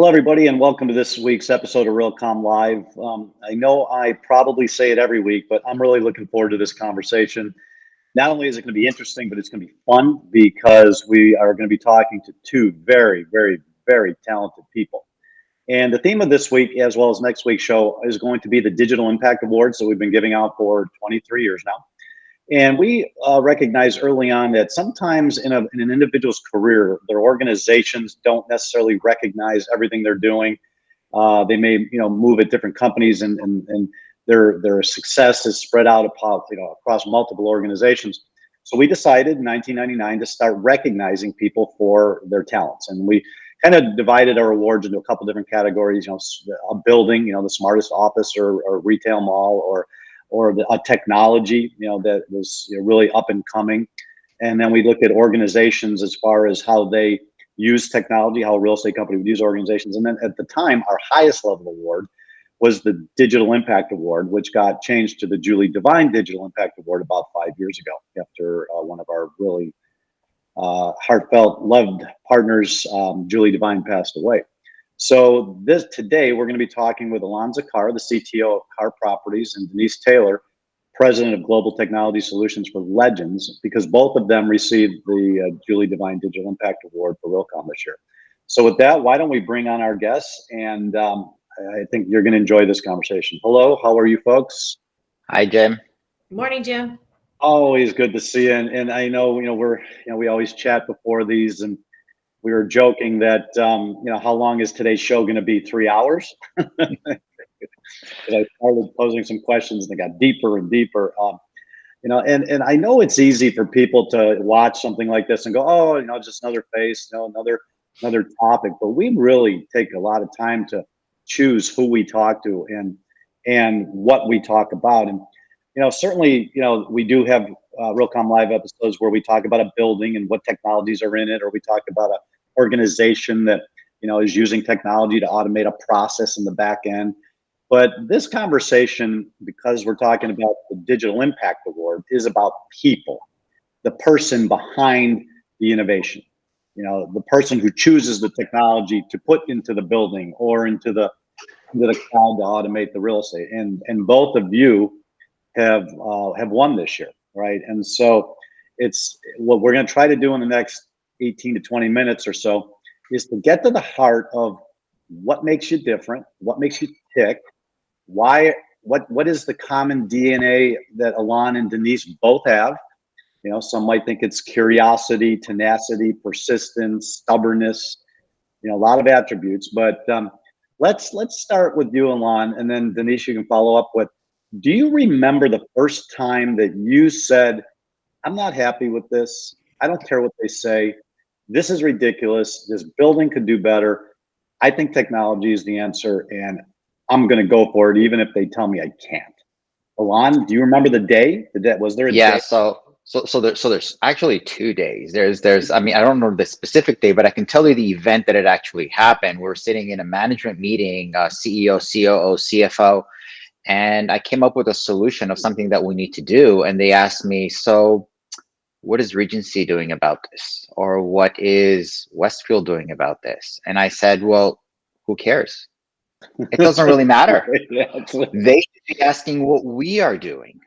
Hello, everybody, and welcome to this week's episode of Realcomm Live. I know I probably say it every week, but I'm really looking forward to this conversation. Not only is it going to be interesting, but it's going to be fun because we are going to be talking to two very, very, very talented people. And the theme of this week, as well as next week's show, is going to be the Digital Impact Awards that we've been giving out for 23 years now. And we recognize early on that sometimes in an individual's career, their organizations don't necessarily recognize everything they're doing. They may, move at different companies, and their success is spread out across multiple organizations. So we decided in 1999 to start recognizing people for their talents, and we kind of divided our awards into a couple different categories. A building, the smartest office or retail mall, or a technology, that was really up and coming. And then we looked at organizations as far as how they use technology, how a real estate company would use organizations. And then at the time, our highest level award was the Digital Impact Award, which got changed to the Devine Digital Impact Award about 5 years ago, after one of our really heartfelt, loved partners, Devine, passed away. So today we're going to be talking with Ilan Zachar, the CTO of Carr Properties, and Denise Taylor, President of Global Technology Solutions for Legends, because both of them received the Devine Digital Impact Award for Realcomm this year. So with that, why don't we bring on our guests? And I think you're going to enjoy this conversation. Hello, how are you folks? Hi, Jim. Good morning, Jim. Always good to see you. And I know, we always chat before these, and we were joking that, how long is today's show going to be? 3 hours? Because I started posing some questions and they got deeper and deeper. And I know it's easy for people to watch something like this and go, oh, just another face, another topic. But we really take a lot of time to choose who we talk to and what we talk about. And certainly, we do have Realcomm Live episodes where we talk about a building and what technologies are in it, or we talk about a organization that is using technology to automate a process in the back end. But this conversation, because we're talking about the Digital Impact Award, is about people, the person behind the innovation, the person who chooses the technology to put into the building or into the cloud to automate the real estate. And both of you have won this year, right? And so it's what we're going to try to do in the next 18 to 20 minutes or so is to get to the heart of what makes you different, what makes you tick, why, what is the common DNA that Ilan and Denise both have. Some might think it's curiosity, tenacity, persistence, stubbornness, a lot of attributes. But let's start with you, Ilan, and then Denise, you can follow up with, do you remember the first time that you said, I'm not happy with this, I don't care what they say, this is ridiculous, this building could do better, I think technology is the answer, and I'm going to go for it even if they tell me I can't? Ilan, do you remember the day? Was there a day? So there's actually 2 days. There's I don't know the specific day, but I can tell you the event that it actually happened. We're sitting in a management meeting, CEO, COO, CFO, and I came up with a solution of something that we need to do. And they asked me, so what is Regency doing about this? Or what is Westfield doing about this? And I said, well, who cares? It doesn't really matter. They should be asking what we are doing.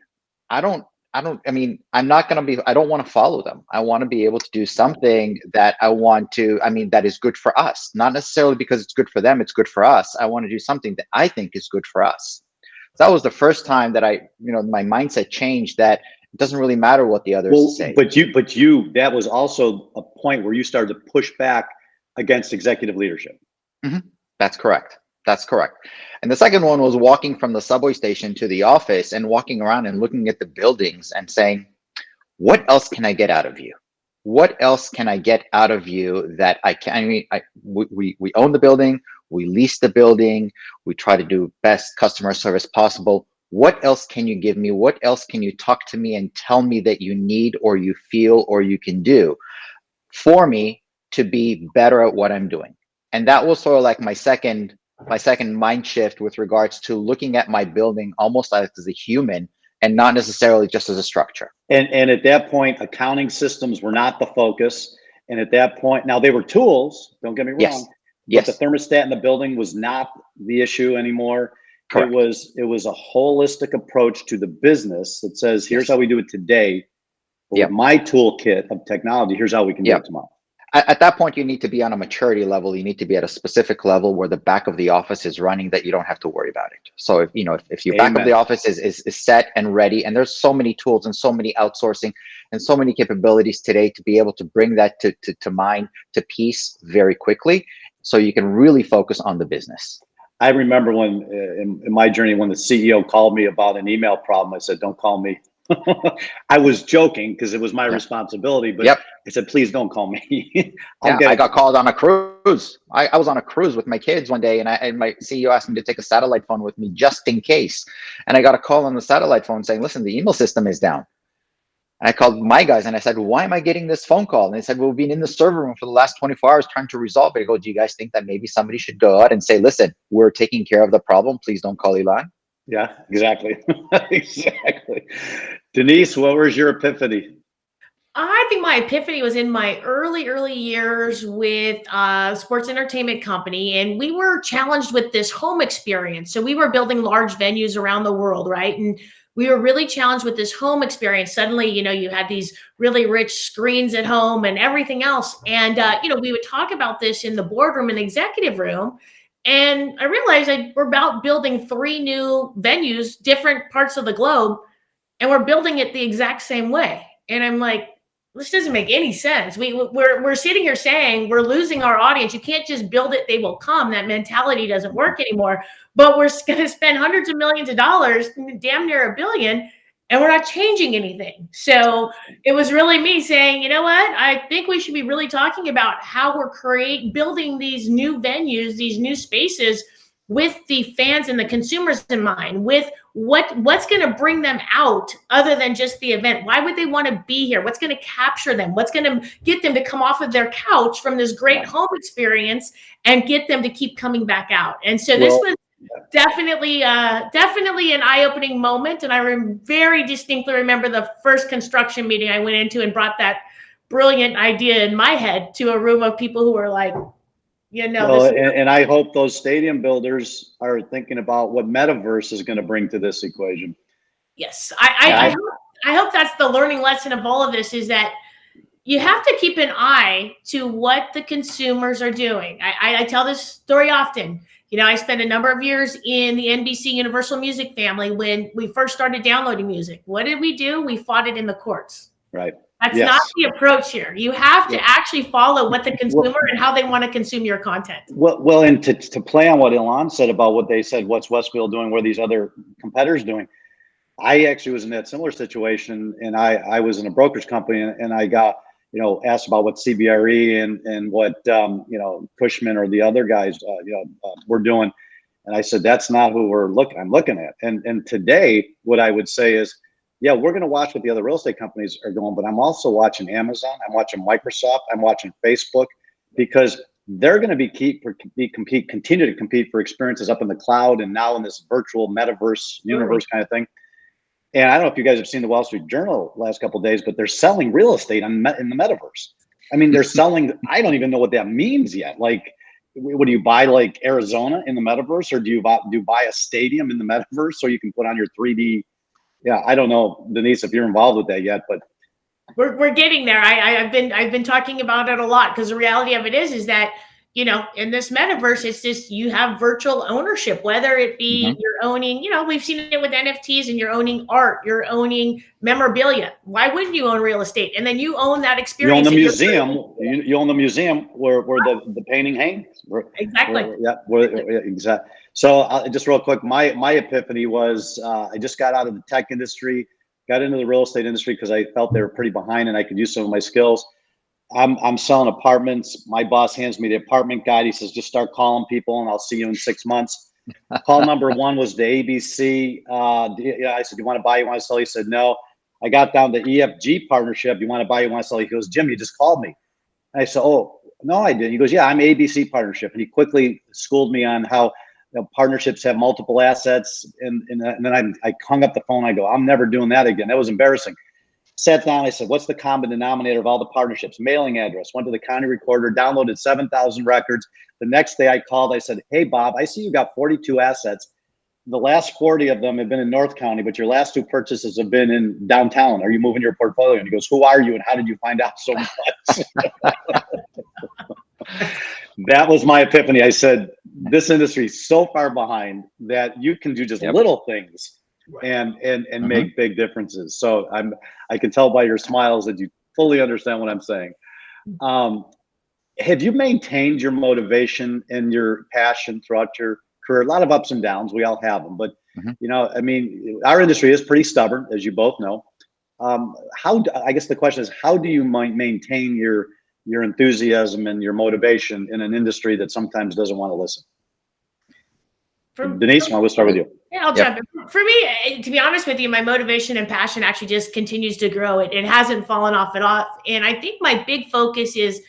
I don't want to follow them. I want to be able to do something that that is good for us, not necessarily because it's good for them, it's good for us. I want to do something that I think is good for us. So that was the first time that my mindset changed, that it doesn't really matter what the others say. But that was also a point where you started to push back against executive leadership. Mm-hmm. That's correct. And the second one was walking from the subway station to the office and walking around and looking at the buildings and saying, what else can I get out of you? What else can I get out of you that I can? We own the building, we lease the building, we try to do best customer service possible. What else can you give me? What else can you talk to me and tell me that you need, or you feel, or you can do for me to be better at what I'm doing? And that was sort of like my second mind shift with regards to looking at my building almost as a human and not necessarily just as a structure. And at that point, accounting systems were not the focus. And at that point, now they were tools, don't get me wrong, Yes. But Yes. the thermostat in the building was not the issue anymore. Correct. It was a holistic approach to the business that says, here's Yes. how we do it today. But with my toolkit of technology, here's how we can do it tomorrow. At that point, you need to be on a maturity level. You need to be at a specific level where the back of the office is running, that you don't have to worry about it. So if your back of the office is set and ready, and there's so many tools and so many outsourcing and so many capabilities today to be able to bring that to peace very quickly, so you can really focus on the business. I remember when in my journey, when the CEO called me about an email problem, I said, don't call me. I was joking because it was my responsibility, but I said, please don't call me. I got called on a cruise. I was on a cruise with my kids one day, and my CEO asked me to take a satellite phone with me just in case. And I got a call on the satellite phone saying, listen, the email system is down. And I called my guys and I said, why am I getting this phone call? And they said, well, we've been in the server room for the last 24 hours trying to resolve it. I go, do you guys think that maybe somebody should go out and say, listen, we're taking care of the problem. Please don't call Ilan. Yeah, exactly. Exactly. Denise, what was your epiphany? I think my epiphany was in my early years with a sports entertainment company, and we were challenged with this home experience. So we were building large venues around the world, right? And we were really challenged with this home experience. Suddenly, you had these really rich screens at home and everything else. And, we would talk about this in the boardroom and the executive room. And I realized we're about building 3 new venues, different parts of the globe, and we're building it the exact same way. And I'm like, this doesn't make any sense. We're sitting here saying we're losing our audience. You can't just build it, they will come. That mentality doesn't work anymore. But we're going to spend hundreds of millions of dollars, damn near $1 billion, and we're not changing anything. So it was really me saying, you know what? I think we should be really talking about how we're building these new venues, these new spaces with the fans and the consumers in mind, with what's going to bring them out other than just the event. Why would they want to be here? What's going to capture them? What's going to get them to come off of their couch from this great home experience and get them to keep coming back out? And so this was definitely an eye-opening moment. And I very distinctly remember the first construction meeting I went into and brought that brilliant idea in my head to a room of people who were like, and I hope those stadium builders are thinking about what Metaverse is going to bring to this equation. Yes, I hope that's the learning lesson of all of this, is that you have to keep an eye to what the consumers are doing. I tell this story often. I spent a number of years in the NBC Universal Music family when we first started downloading music. What did we do? We fought it in the courts. Right. That's not the approach here. You have to actually follow what the consumer and how they want to consume your content. Well, and to play on what Ilan said about what they said, what's Westfield doing, what are these other competitors doing? I actually was in that similar situation, and I was in a brokerage company, and I got asked about what CBRE and what Cushman or the other guys were doing, and I said that's not who I'm looking at. And today, what I would say is, yeah, we're going to watch what the other real estate companies are doing, but I'm also watching Amazon. I'm watching Microsoft. I'm watching Facebook, because they're going to continue to compete for experiences up in the cloud and now in this virtual metaverse universe kind of thing. And I don't know if you guys have seen the Wall Street Journal last couple of days, but they're selling real estate in the metaverse. I mean, they're selling. I don't even know what that means yet. Like, what do you buy, like Arizona in the metaverse, or do you buy a stadium in the metaverse so you can put on your 3D? Yeah, I don't know, Denise, if you're involved with that yet, but we're getting there. I've been talking about it a lot, because the reality of it is that in this metaverse, it's just you have virtual ownership, whether it be you're owning, we've seen it with NFTs, and you're owning art, you're owning memorabilia. Why wouldn't you own real estate? And then you own that experience. You own the museum. You own the museum where the painting hangs. Exactly. Exactly. So just real quick, my epiphany was I just got out of the tech industry, got into the real estate industry because I felt they were pretty behind and I could use some of my skills. I'm selling apartments. My boss hands me the apartment guide. He says, just start calling people and I'll see you in 6 months. Call number 1 was the ABC. I said, you want to buy, you want to sell? He said, no. I got down to EFG partnership. You want to buy, you want to sell? He goes, Jim, you just called me. And I said, oh, no, I didn't. He goes, yeah, I'm ABC partnership. And he quickly schooled me on how partnerships have multiple assets. And then I hung up the phone. I go, I'm never doing that again. That was embarrassing. Sat down, I said, what's the common denominator of all the partnerships? Mailing address, went to the county recorder, downloaded 7,000 records. The next day I called, I said, hey, Bob, I see you got 42 assets. The last 40 of them have been in North County, but your last 2 purchases have been in downtown. Are you moving your portfolio? And he goes, who are you and how did you find out so much? That was my epiphany. I said, this industry is so far behind that you can do just little things and make big differences. So I can tell by your smiles that you fully understand what I'm saying. Have you maintained your motivation and your passion throughout your career? A lot of ups and downs, we all have them, but you know, I mean, our industry is pretty stubborn, as you both know. I guess the question is, how do you maintain your enthusiasm and your motivation in an industry that sometimes doesn't want to listen? Denise, we'll start with you. Yeah, I'll jump in. For me, to be honest with you, my motivation and passion actually just continues to grow. It hasn't fallen off at all. And I think my big focus is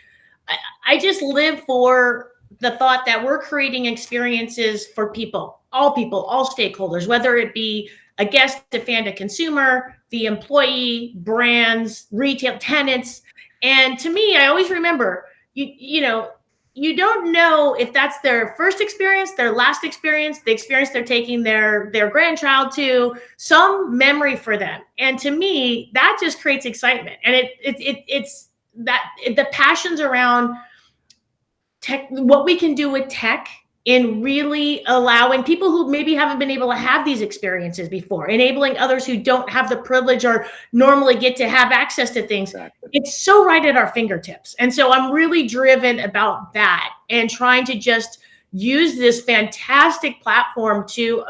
I just live for the thought that we're creating experiences for people, all stakeholders, whether it be a guest, a fan, a consumer, the employee, brands, retail, tenants. And to me, I always remember, you know, you don't know if that's their first experience, their last experience, the experience they're taking their grandchild to, some memory for them. And to me, that just creates excitement. And it's that the passions around tech, what we can do with tech in really allowing people who maybe haven't been able to have these experiences before, enabling others who don't have the privilege or normally get to have access to things. Exactly. It's so right at our fingertips. And so I'm really driven about that and trying to just use this fantastic platform to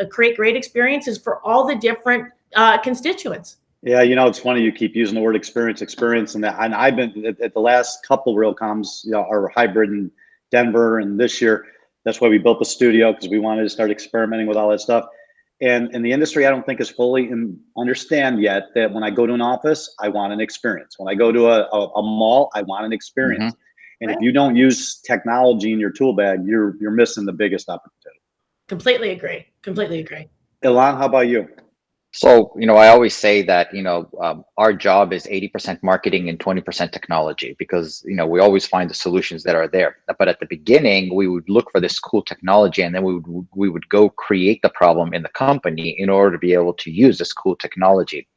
create great experiences for all the different constituents. Yeah, you know, it's funny you keep using the word experience, and I've been at the last couple of Realcomms, you know, our hybrid in Denver, and this year, that's why we built the studio, because we wanted to start experimenting with all that stuff. And in the industry, I don't think is fully understand yet that when I go to an office, I want an experience. When I go to a mall, I want an experience. And if you don't use technology in your tool bag, you're missing the biggest opportunity. Completely agree. Ilan, how about you? So, you know, I always say that, you know, our job is 80% marketing and 20% technology, because, you know, we always find the solutions that are there. But at the beginning, we would look for this cool technology, and then we would go create the problem in the company in order to be able to use this cool technology.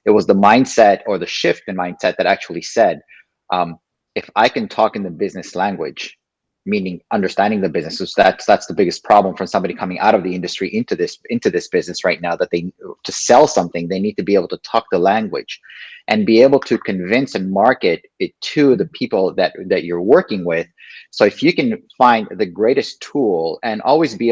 It was the mindset, or the shift in mindset, that actually said, if I can talk in the business language, meaning understanding the business. So that's the biggest problem for somebody coming out of the industry into this business right now, that to sell something, they need to be able to talk the language and be able to convince and market it to the people that you're working with. So if you can find the greatest tool, and always be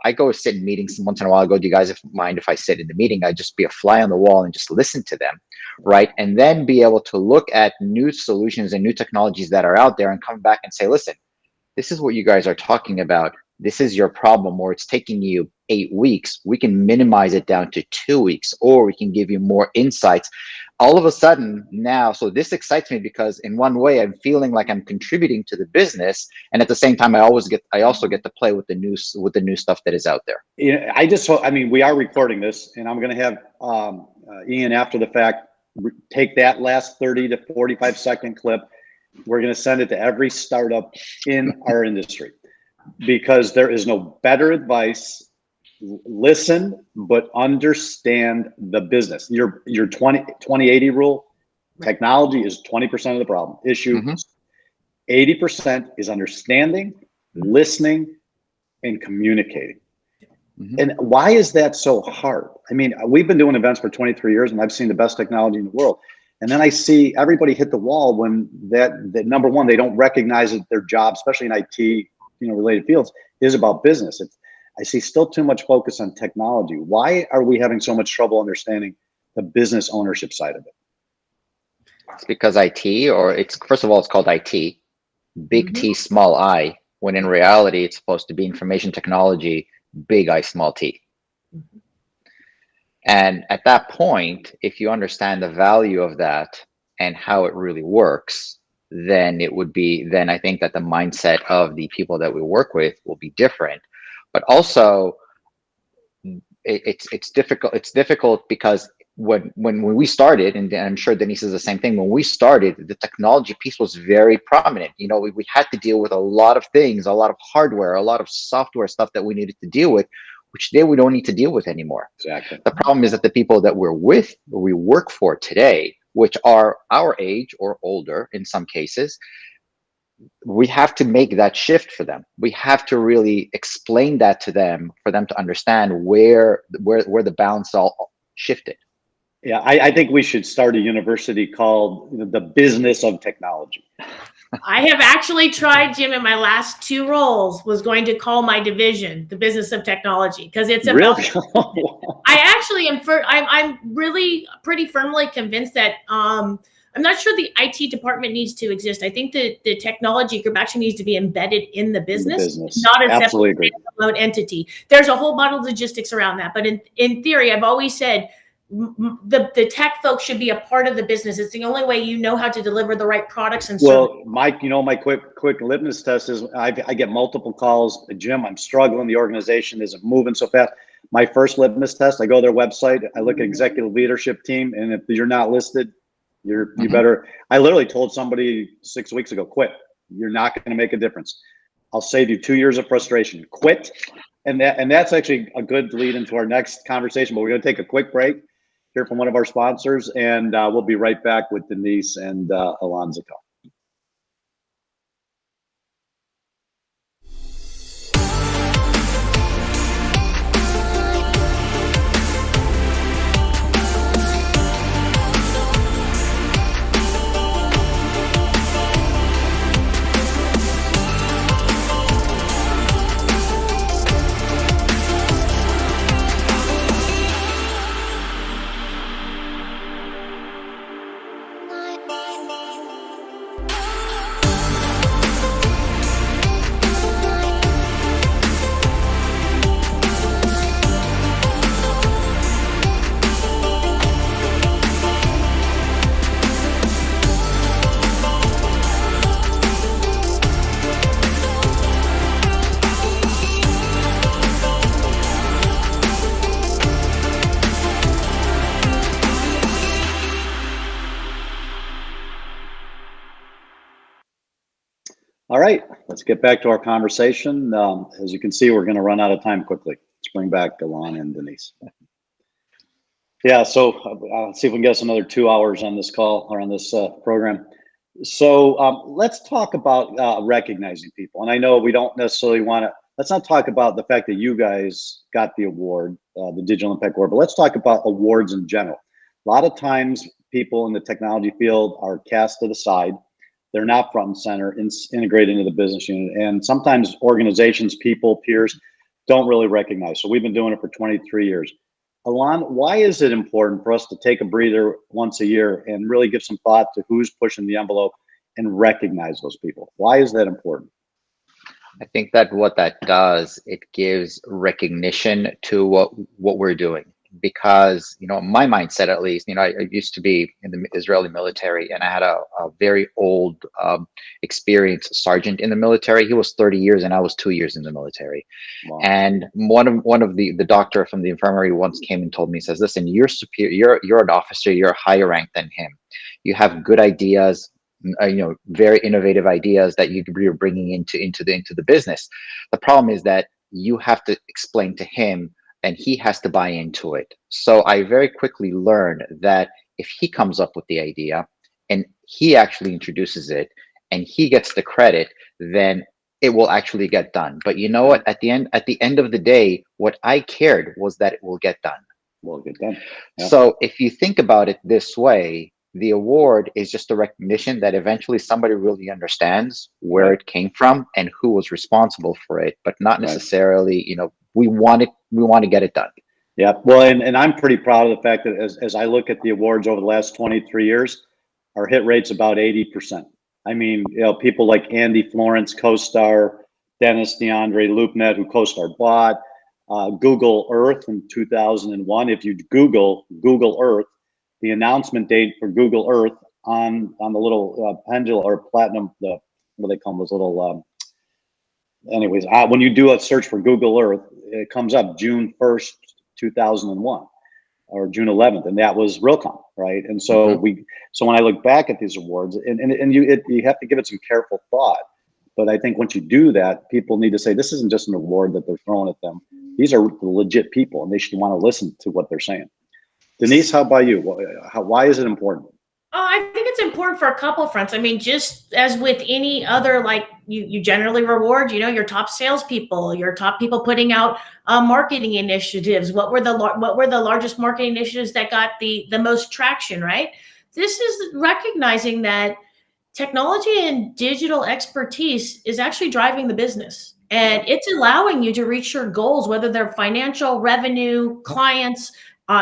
I go sit in meetings once in a while. I go, do you guys mind if I sit in the meeting? I just be a fly on the wall and just listen to them, right? And then be able to look at new solutions and new technologies that are out there, and come back and say, listen, this is what you guys are talking about. This is your problem, or it's taking you 8 weeks. We can minimize it down to 2 weeks, or we can give you more insights. All of a sudden now, so this excites me, because in one way I'm feeling like I'm contributing to the business, and at the same time I also get to play with the new stuff that is out there. Yeah, I mean, we are recording this, and I'm going to have Ian after the fact take that last 30 to 45 second clip. We're going to send it to every startup in our industry, because there is no better advice. Listen, but understand the business. Your 20-80 rule, technology is 20% of the problem. Issue 80% is understanding, listening, and communicating. And why is that so hard? I mean, we've been doing events for 23 years, and I've seen the best technology in the world. And then I see everybody hit the wall when that number one, they don't recognize that their job, especially in IT, you know, related fields, is about business. I see still too much focus on technology. Why are we having so much trouble understanding the business ownership side of it? It's because IT, or first of all, it's called IT, big T, small I, when in reality, it's supposed to be information technology, big I, small t. And at that point, if you understand the value of that and how it really works, then I think that the mindset of the people that we work with will be different. But also, it's difficult. It's difficult because when we started, and I'm sure Denise is the same thing, when we started, the technology piece was very prominent. You know, we had to deal with a lot of things, a lot of hardware, a lot of software stuff that we needed to deal with, which today we don't need to deal with anymore. Exactly. The problem is that the people that we work for today, which are our age or older in some cases, we have to make that shift for them. We have to really explain that to them for them to understand where the balance all shifted. Yeah, I think we should start a university called the business of technology. I have actually tried, Jim, in my last 2 roles, was going to call my division the business of technology, because it's about. Really? I actually am. I'm really pretty firmly convinced that I'm not sure the IT department needs to exist. I think that the technology group actually needs to be embedded in the business, not a separate entity. There's a whole model of logistics around that, but in theory, I've always said the tech folks should be a part of the business. It's the only way you know how to deliver the right products and services. Well, Mike, my quick litmus test is I get multiple calls. Jim, I'm struggling. The organization isn't moving so fast. My first litmus test, I go to their website, I look at executive leadership team, and if you're not listed, you better. I literally told somebody 6 weeks ago, quit. You're not going to make a difference. I'll save you 2 years of frustration. Quit. And that's actually a good lead into our next conversation, but we're going to take a quick break, hear from one of our sponsors, and we'll be right back with Denise and Ilan Zachar. All right, let's get back to our conversation. As you can see, we're going to run out of time quickly. Let's bring back Ilan and Denise. Yeah, so let's see if we can get us another 2 hours on this call or on this program. So let's talk about recognizing people. And I know we don't necessarily want to, let's not talk about the fact that you guys got the award, the Digital Impact Award, but let's talk about awards in general. A lot of times people in the technology field are cast to the side. They're not front and center, integrated into the business unit. And sometimes organizations, people, peers don't really recognize. So we've been doing it for 23 years. Ilan, why is it important for us to take a breather once a year and really give some thought to who's pushing the envelope and recognize those people? Why is that important? I think that what that does, it gives recognition to what we're doing. Because, my mindset, at least, I used to be in the Israeli military, and I had a very old, experienced sergeant in the military. He was 30 years and I was 2 years in the military. Wow. And one of the doctor from the infirmary once came and told me, he says, listen, you're superior, you're an officer, you're higher ranked than him. You have good ideas, very innovative ideas that you're bringing into the business. The problem is that you have to explain to him, and he has to buy into it. So I very quickly learned that if he comes up with the idea and he actually introduces it and he gets the credit, then it will actually get done. But you know what? At the end of the day, what I cared was that it will get done. Will get done. Yeah. So if you think about it this way, the award is just a recognition that eventually somebody really understands where it came from and who was responsible for it, but not necessarily, we want to get it done. Yeah, well, and I'm pretty proud of the fact that as I look at the awards over the last 23 years, our hit rate's about 80%. I mean, people like Andy Florence, CoStar, Dennis DeAndre, LoopNet, who CoStar bought, Google Earth in 2001. If you Google Earth, the announcement date for Google Earth on the little pendulum or platinum, what do they call them, those little, anyways, when you do a search for Google Earth, it comes up June 1st, 2001. or June 11th, and that was Realcomm, right? And so so when I look back at these awards, and you have to give it some careful thought. But I think once you do that, people need to say, this isn't just an award that they're throwing at them. These are legit people, and they should want to listen to what they're saying. Denise, how about you? Why is it important? I think it's important for a couple of fronts. I mean, just as with any other, like you generally reward, your top salespeople, your top people putting out marketing initiatives. What were the largest marketing initiatives that got the most traction, right? This is recognizing that technology and digital expertise is actually driving the business, and it's allowing you to reach your goals, whether they're financial, revenue, clients,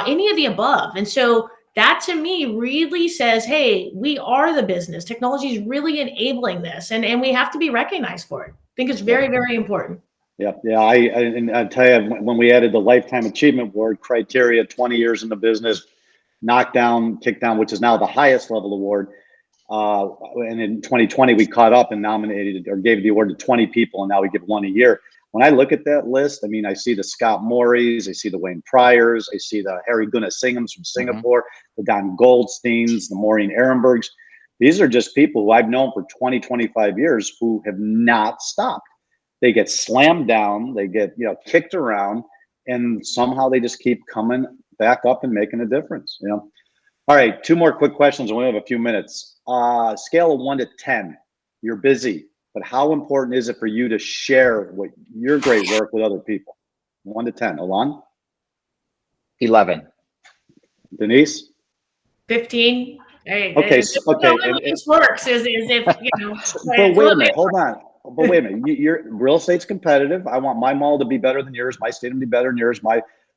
any of the above. And so that to me really says, hey, we are the business. Technology is really enabling this, and we have to be recognized for it. I think it's very, very important. Yeah. And I tell you, when we added the Lifetime Achievement Award criteria, 20 years in the business, knockdown, kickdown, which is now the highest level award. And in 2020, we caught up and nominated or gave the award to 20 people, and now we give one a year. When I look at that list, I mean, I see the Scott Morris, I see the Wayne Pryors, I see the Harry Gunasinghams from Singapore, the Don Goldsteins, the Maureen Ehrenbergs. These are just people who I've known for 20, 25 years who have not stopped. They get slammed down, they get kicked around, and somehow they just keep coming back up and making a difference. All right, two more quick questions, and we have a few minutes. Scale of 1 to 10. You're busy, but how important is it for you to share what your great work with other people? 1 to 10. Ilan? 11. Denise? 15. Hey, okay. This works is if But wait a minute. Hold on. But wait a minute. Your real estate's competitive. I want my mall to be better than yours. My state to be better than yours.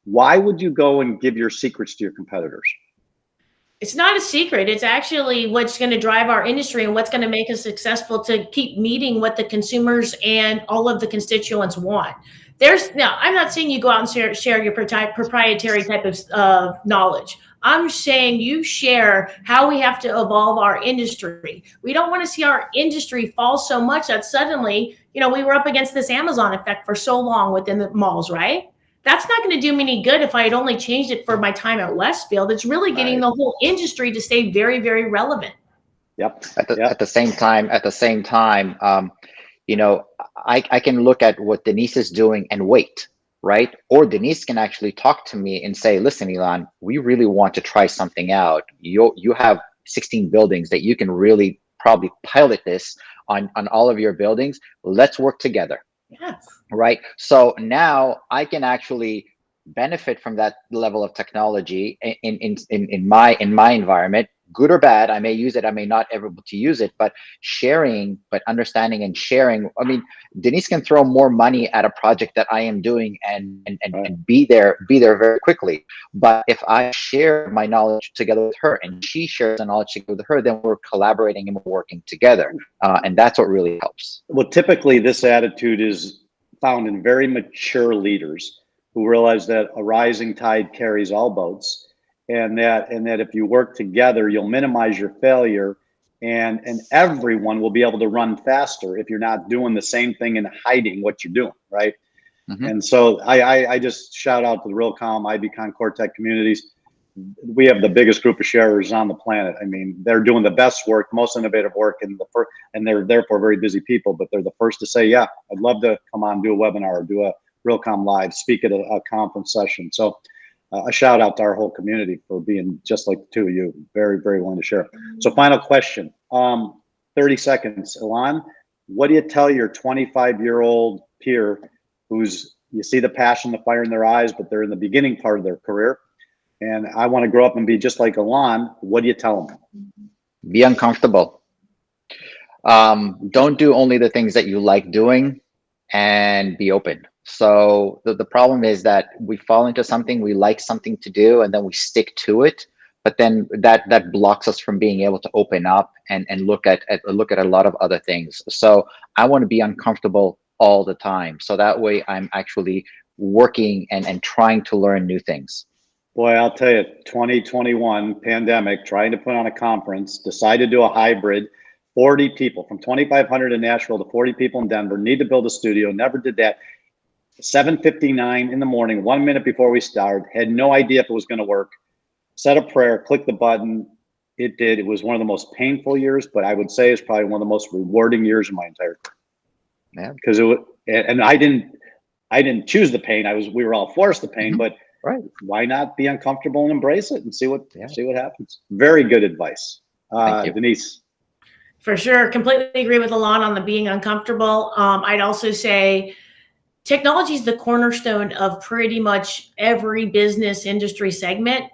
Why would you go and give your secrets to your competitors? It's not a secret. It's actually what's going to drive our industry and what's going to make us successful to keep meeting what the consumers and all of the constituents want. I'm not saying you go out and share your proprietary type of knowledge. I'm saying you share how we have to evolve our industry. We don't want to see our industry fall so much that suddenly, we were up against this Amazon effect for so long within the malls, right? That's not going to do me any good if I had only changed it for my time at Westfield. It's really getting the whole industry to stay very, very relevant. Yep. At the same time, I can look at what Denise is doing and wait, right? Or Denise can actually talk to me and say, listen, Ilan, we really want to try something out. You have 16 buildings that you can really probably pilot this on all of your buildings. Let's work together. Yes. Right. So now I can actually benefit from that level of technology in my environment, good or bad. I may use it, I may not ever be able to use it, but understanding and sharing. I mean, Denise can throw more money at a project that I am doing and be there very quickly. But if I share my knowledge together with her and she shares the knowledge together with her, then we're collaborating and we're working together. And that's what really helps. Well, typically this attitude is found in very mature leaders who realize that a rising tide carries all boats. And that if you work together, you'll minimize your failure, and everyone will be able to run faster if you're not doing the same thing and hiding what you're doing, right? And so I just shout out to the Realcomm, IBcon, CoreTech communities. We have the biggest group of sharers on the planet. I mean, they're doing the best work, most innovative work, and they're therefore very busy people. But they're the first to say, "Yeah, I'd love to come on, do a webinar, or do a Realcomm live, speak at a conference session." So. A shout out to our whole community for being just like the two of you, very, very willing to share. So final question, 30 seconds. Ilan, what do you tell your 25-year-old peer you see the passion, the fire in their eyes, but they're in the beginning part of their career, and I want to grow up and be just like Ilan? What do you tell them? Be uncomfortable. Don't do only the things that you like doing, and be open. So the problem is that we fall into something, we like something to do, and then we stick to it. But then that blocks us from being able to open up and look at a lot of other things. So I want to be uncomfortable all the time. So that way I'm actually working and trying to learn new things. Boy, I'll tell you, 2021 pandemic, trying to put on a conference, decided to do a hybrid. 40 people from 2,500 in Nashville to 40 people in Denver, need to build a studio, never did that. 7:59 in the morning, 1 minute before we started. Had no idea if it was going to work. Said a prayer, clicked the button. It did. It was one of the most painful years, but I would say it's probably one of the most rewarding years in my entire career. Yeah. Because it was, and I didn't choose the pain. We were all forced the pain, but Right. why not be uncomfortable and embrace it and see what happens? Very good advice. Thank you. Denise. For sure. Completely agree with Ilan on the being uncomfortable. I'd also say technology is the cornerstone of pretty much every business industry segment.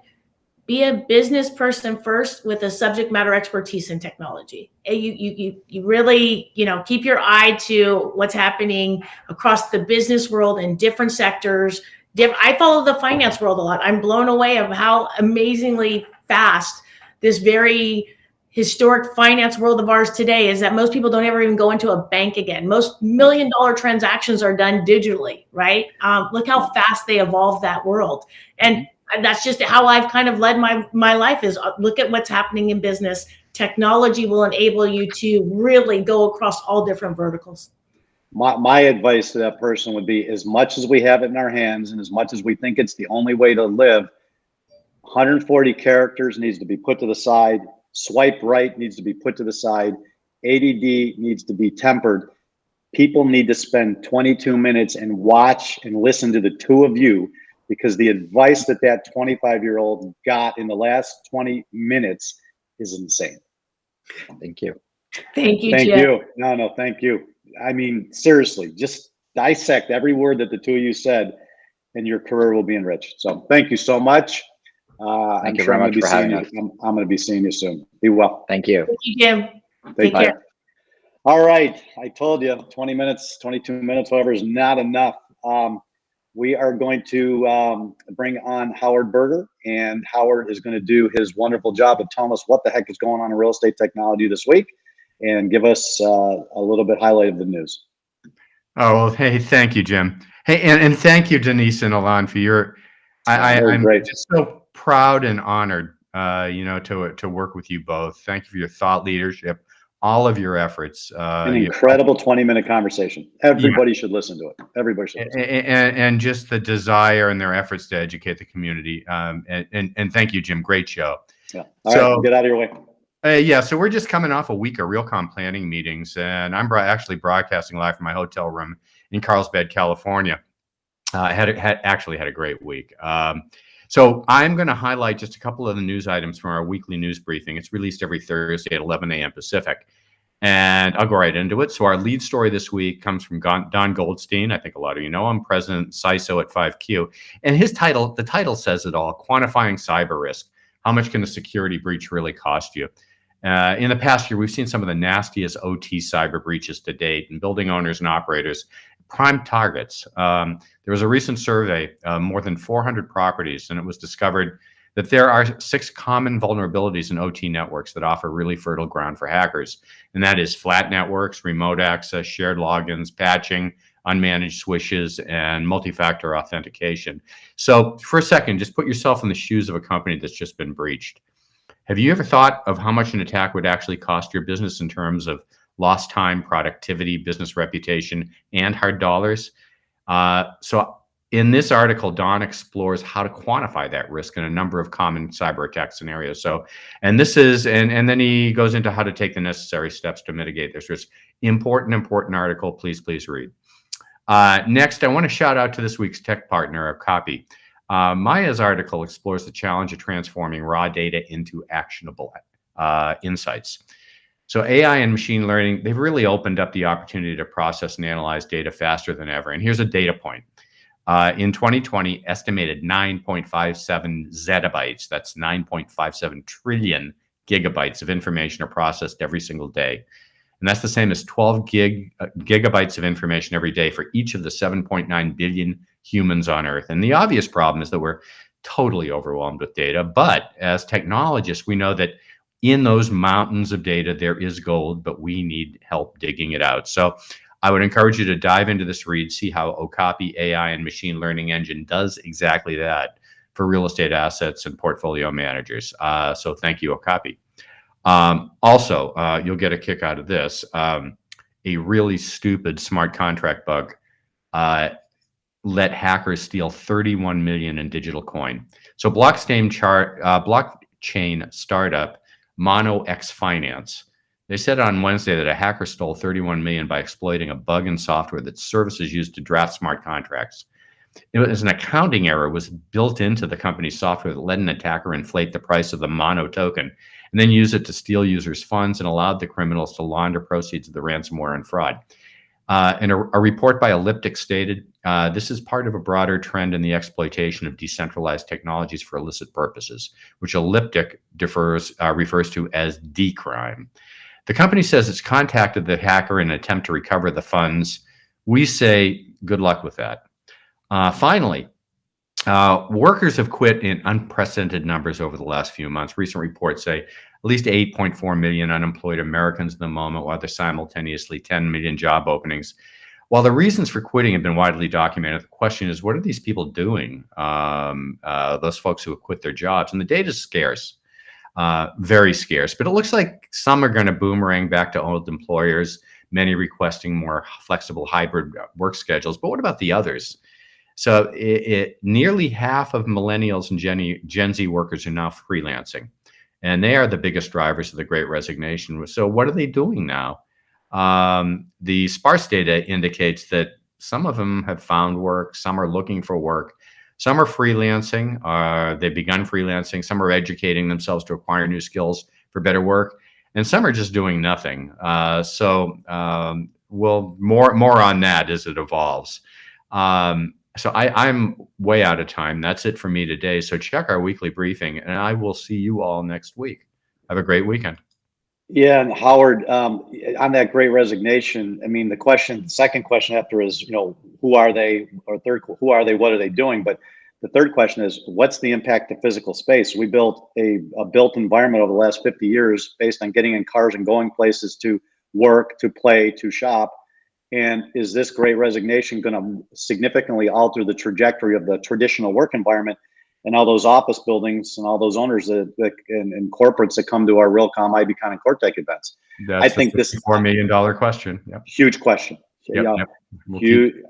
Be a business person first with a subject matter expertise in technology. You really, keep your eye to what's happening across the business world in different sectors. I follow the finance world a lot. I'm blown away of how amazingly fast this very historic finance world of ours today is, that most people don't ever even go into a bank again. Most $1-million transactions are done digitally, right? Look how fast they evolved that world. And that's just how I've kind of led my life, is look at what's happening in business. Technology will enable you to really go across all different verticals. My advice to that person would be, as much as we have it in our hands and as much as we think it's the only way to live, 140 characters needs to be put to the side. Swipe right needs to be put to the side. ADD needs to be tempered. People need to spend 22 minutes and watch and listen to the two of you, because the advice that 25-year-old got in the last 20 minutes is insane. Thank you. Thank you, Thank Jim. you. No, thank you. I mean, seriously, just dissect every word that the two of you said, and your career will be enriched. So thank you so much. Thank you very much for having us. I'm going to be seeing you soon. Be well. Thank you. Thank you, Jim. Take care. All right. I told you 20 minutes, 22 minutes, whatever is not enough. We are going to bring on Howard Berger, and Howard is going to do his wonderful job of telling us what the heck is going on in real estate technology this week, and give us a little bit highlight of the news. Oh, well, hey, thank you, Jim. Hey, and thank you, Denise and Ilan, for your. I'm great. Just so proud and honored, to work with you both. Thank you for your thought leadership, all of your efforts. An incredible 20-minute conversation. Everybody should listen to it. Everybody should listen. And just the desire and their efforts to educate the community. And thank you, Jim. Great show. Yeah. All right, get out of your way. So we're just coming off a week of Realcomm planning meetings, and I'm actually broadcasting live from my hotel room in Carlsbad, California. I had a great week. So I'm going to highlight just a couple of the news items from our weekly news briefing. It's released every Thursday at 11 a.m. Pacific, and I'll go right into it. So our lead story this week comes from Don Goldstein. I think a lot of you know him, President CISO at 5Q, and the title says it all: quantifying cyber risk. How much can a security breach really cost you? In the past year, we've seen some of the nastiest OT cyber breaches to date, and building owners and operators prime targets. There was a recent survey, more than 400 properties, and it was discovered that there are 6 common vulnerabilities in OT networks that offer really fertile ground for hackers. And that is flat networks, remote access, shared logins, patching, unmanaged switches, and multi-factor authentication. So for a second, just put yourself in the shoes of a company that's just been breached. Have you ever thought of how much an attack would actually cost your business in terms of lost time, productivity, business reputation, and hard dollars? So in this article, Don explores how to quantify that risk in a number of common cyber attack scenarios. So, and then he goes into how to take the necessary steps to mitigate this risk. Important article. Please read. Next, I want to shout out to this week's tech partner, Copy. Maya's article explores the challenge of transforming raw data into actionable insights. So AI and machine learning, they've really opened up the opportunity to process and analyze data faster than ever. And here's a data point. In 2020, estimated 9.57 zettabytes, that's 9.57 trillion gigabytes of information are processed every single day. And that's the same as 12 gigabytes of information every day for each of the 7.9 billion humans on Earth. And the obvious problem is that we're totally overwhelmed with data. But as technologists, we know that in those mountains of data, there is gold, but we need help digging it out. So I would encourage you to dive into this read, see how Okapi AI and machine learning engine does exactly that for real estate assets and portfolio managers. So thank you, Okapi. Also, you'll get a kick out of this. A really stupid smart contract bug let hackers steal 31 million in digital coin. So blockchain startup Mono X Finance, they said on Wednesday that a hacker stole 31 million by exploiting a bug in software that services used to draft smart contracts. It was an accounting error was built into the company's software that let an attacker inflate the price of the Mono token and then use it to steal users' funds and allowed the criminals to launder proceeds of the ransomware and fraud. And a report by Elliptic stated, this is part of a broader trend in the exploitation of decentralized technologies for illicit purposes, which Elliptic refers to as D-crime. The company says it's contacted the hacker in an attempt to recover the funds. We say good luck with that. Finally, workers have quit in unprecedented numbers over the last few months. Recent reports say at least 8.4 million unemployed Americans at the moment, while there's simultaneously 10 million job openings. While the reasons for quitting have been widely documented, the question is, what are these people doing? Those folks who have quit their jobs, and the data is scarce, very scarce. But it looks like some are going to boomerang back to old employers, many requesting more flexible hybrid work schedules. But what about the others? So nearly half of millennials and Gen Z workers are now freelancing, and they are the biggest drivers of the Great Resignation. So what are they doing now? The sparse data indicates that some of them have found work, some are looking for work, some are freelancing, they've begun freelancing, some are educating themselves to acquire new skills for better work, and some are just doing nothing. We'll more on that as it evolves. So I'm way out of time. That's it for me today. So check our weekly briefing, and I will see you all next week. Have a great weekend. Yeah, and Howard, on that Great Resignation, I mean, the second question after is, who are they? Or third, who are they? What are they doing? But the third question is, what's the impact to physical space? We built a built environment over the last 50 years based on getting in cars and going places to work, to play, to shop. And is this Great Resignation going to significantly alter the trajectory of the traditional work environment and all those office buildings and all those owners and corporates that come to our Realcomm, IBcon, and CoreTech events? That's, I think this $4 million question. Yep. Huge question. Yep, yeah.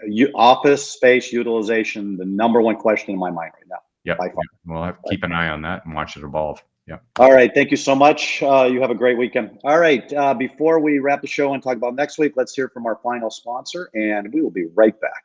Yep. Office space utilization, the #1 question in my mind right now. Yep. We'll have to keep an eye on that and watch it evolve. Yeah. All right. Thank you so much. You have a great weekend. All right. Before we wrap the show and talk about next week, let's hear from our final sponsor, and we will be right back.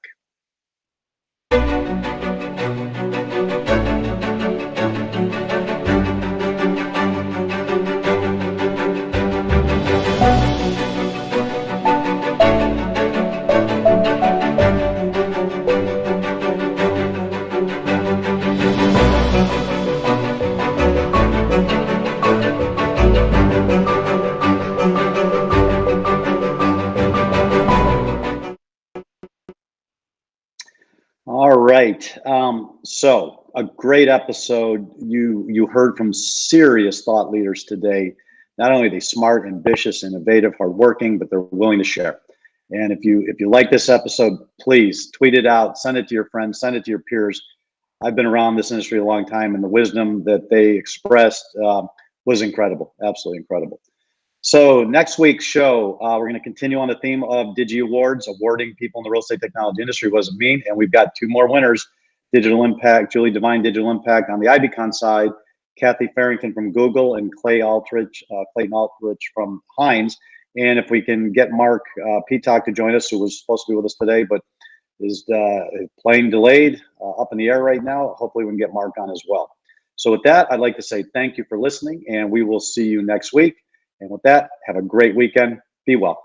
All right. So a great episode. You heard from serious thought leaders today. Not only are they smart, ambitious, innovative, hardworking, but they're willing to share. And if you like this episode, please tweet it out, send it to your friends, send it to your peers. I've been around this industry a long time, and the wisdom that they expressed was incredible, absolutely incredible. So next week's show, we're going to continue on the theme of Digie Awards, awarding people in the real estate technology industry. What does it mean? And we've got 2 more winners: Digital Impact, Julie Devine, Digital Impact on the IBcon side, Kathy Farrington from Google, and Clayton Aldrich from Hines. And if we can get Marc Petock to join us, who was supposed to be with us today, but is plane delayed, up in the air right now. Hopefully we can get Marc on as well. So with that, I'd like to say thank you for listening, and we will see you next week. And with that, have a great weekend. Be well.